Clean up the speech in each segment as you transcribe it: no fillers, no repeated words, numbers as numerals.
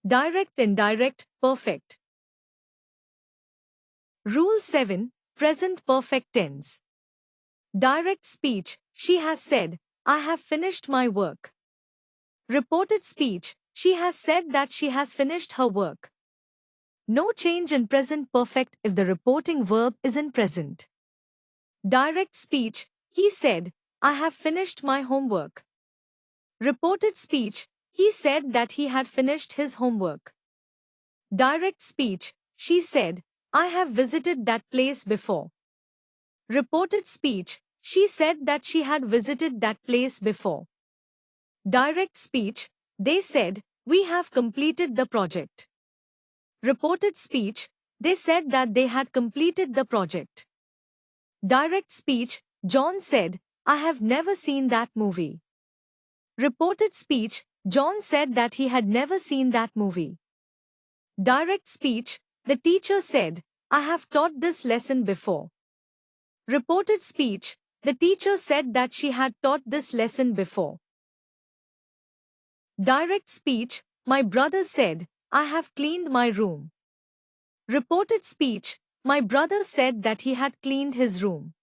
Direct, indirect, perfect. Rule 7. Present perfect tense. Direct speech, she has said, I have finished my work. Reported speech, she has said that she has finished her work. No change in present perfect if the reporting verb is in present. Direct speech, he said, I have finished my homework. Reported speech, he said that he had finished his homework. Direct speech, she said, I have visited that place before. Reported speech, she said that she had visited that place before. Direct speech, they said, we have completed the project. Reported speech, they said that they had completed the project. Direct speech, John said, I have never seen that movie. Reported speech, John said that he had never seen that movie. Direct speech, the teacher said, I have taught this lesson before. Reported speech, the teacher said that she had taught this lesson before. Direct speech, my brother said, I have cleaned my room. Reported speech, my brother said that he had cleaned his room.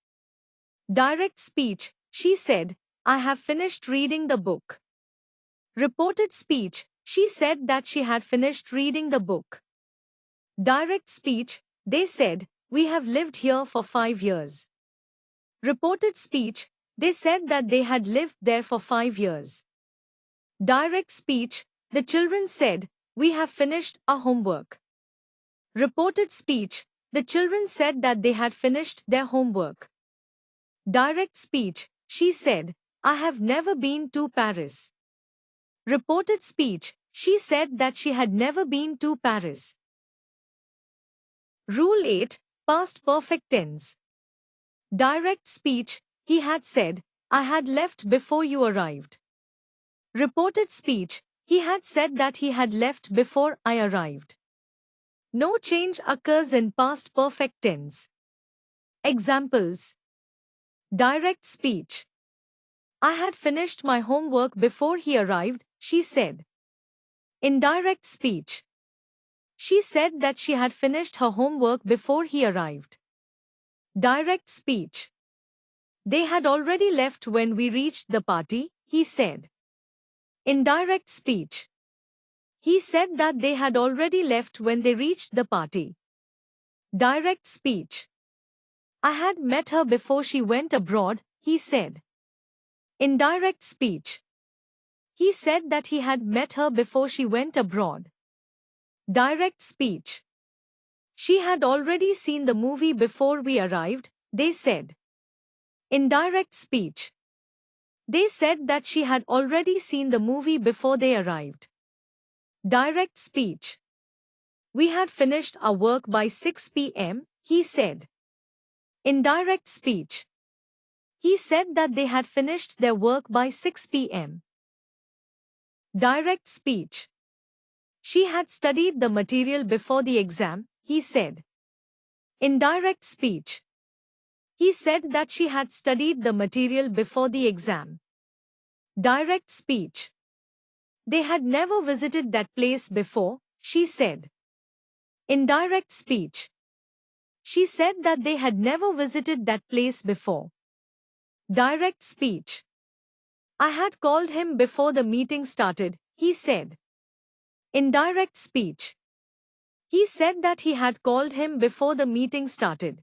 Direct speech, she said, I have finished reading the book. Reported speech, she said that she had finished reading the book. Direct speech, they said, we have lived here for 5 years. Reported speech, they said that they had lived there for 5 years. Direct speech, the children said, we have finished our homework. Reported speech, the children said that they had finished their homework. Direct speech, she said, I have never been to Paris. Reported speech, she said that she had never been to Paris. Rule 8. Past perfect tense. Direct speech, he had said, I had left before you arrived. Reported speech, he had said that he had left before I arrived. No change occurs in past perfect tense. Examples. Direct speech. I had finished my homework before he arrived, she said. Indirect speech. She said that she had finished her homework before he arrived. Direct speech. They had already left when we reached the party, he said. Indirect speech. He said that they had already left when they reached the party. Direct speech. I had met her before she went abroad, he said. Indirect speech. He said that he had met her before she went abroad. Direct speech. She had already seen the movie before we arrived, they said. Indirect speech. They said that she had already seen the movie before they arrived. Direct speech. We had finished our work by 6 p.m., he said. Indirect speech. He said that they had finished their work by 6 p.m. Direct speech. She had studied the material before the exam, he said. Indirect speech. He said that she had studied the material before the exam. Direct speech. They had never visited that place before, she said. Indirect speech. She said that they had never visited that place before. Direct speech. I had called him before the meeting started, he said. Indirect speech. He said that he had called him before the meeting started.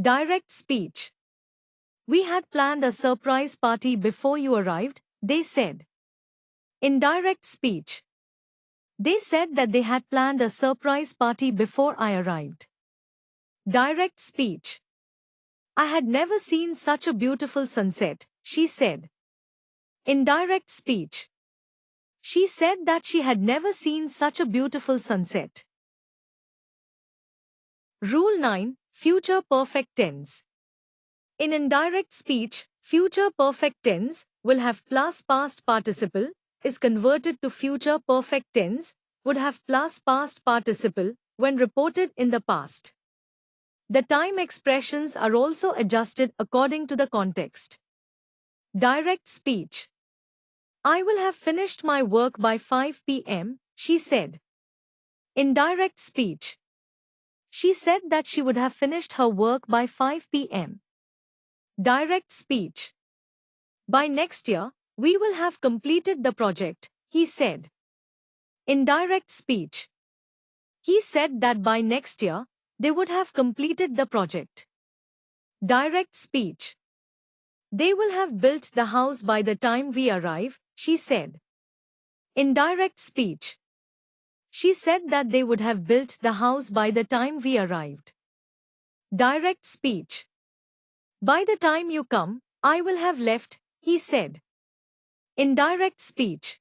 Direct speech. We had planned a surprise party before you arrived, they said. Indirect speech. They said that they had planned a surprise party before I arrived. Direct speech. I had never seen such a beautiful sunset, she said. Indirect speech. She said that she had never seen such a beautiful sunset. Rule 9. Future perfect tense. In indirect speech, future perfect tense will have plus past participle, is converted to future perfect tense, would have plus past participle when reported in the past. The time expressions are also adjusted according to the context. Direct speech. I will have finished my work by 5 p.m., she said. Indirect speech. She said that she would have finished her work by 5 p.m. Direct speech. By next year, we will have completed the project, he said. Indirect speech. He said that by next year, they would have completed the project. Direct speech. They will have built the house by the time we arrive, she said. Indirect speech. She said that they would have built the house by the time we arrived. Direct speech. By the time you come, I will have left, he said. Indirect speech.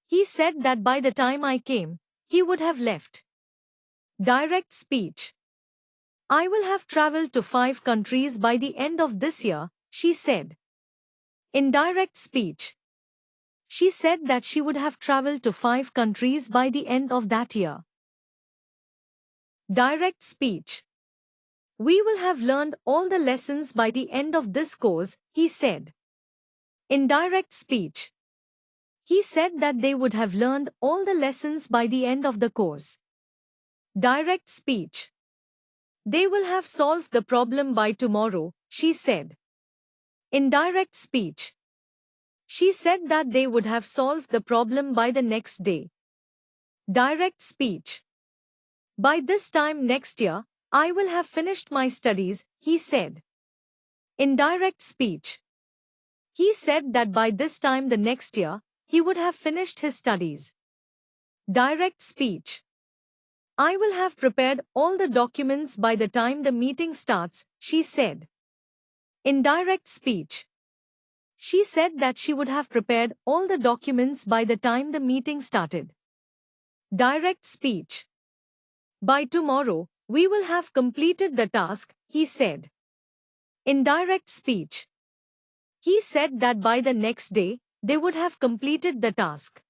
He said that by the time I came, he would have left. Direct speech. I will have traveled to 5 countries by the end of this year, she said. Indirect speech. She said that she would have traveled to 5 countries by the end of that year. Direct speech. We will have learned all the lessons by the end of this course, he said. Indirect speech. He said that they would have learned all the lessons by the end of the course. Direct speech. They will have solved the problem by tomorrow, she said. Indirect speech. She said that they would have solved the problem by the next day. Direct speech. By this time next year, I will have finished my studies, he said. Indirect speech. He said that by this time the next year, he would have finished his studies. Direct speech. I will have prepared all the documents by the time the meeting starts, she said. Indirect speech. She said that she would have prepared all the documents by the time the meeting started. Direct speech. By tomorrow, we will have completed the task, he said. Indirect speech. He said that by the next day, they would have completed the task.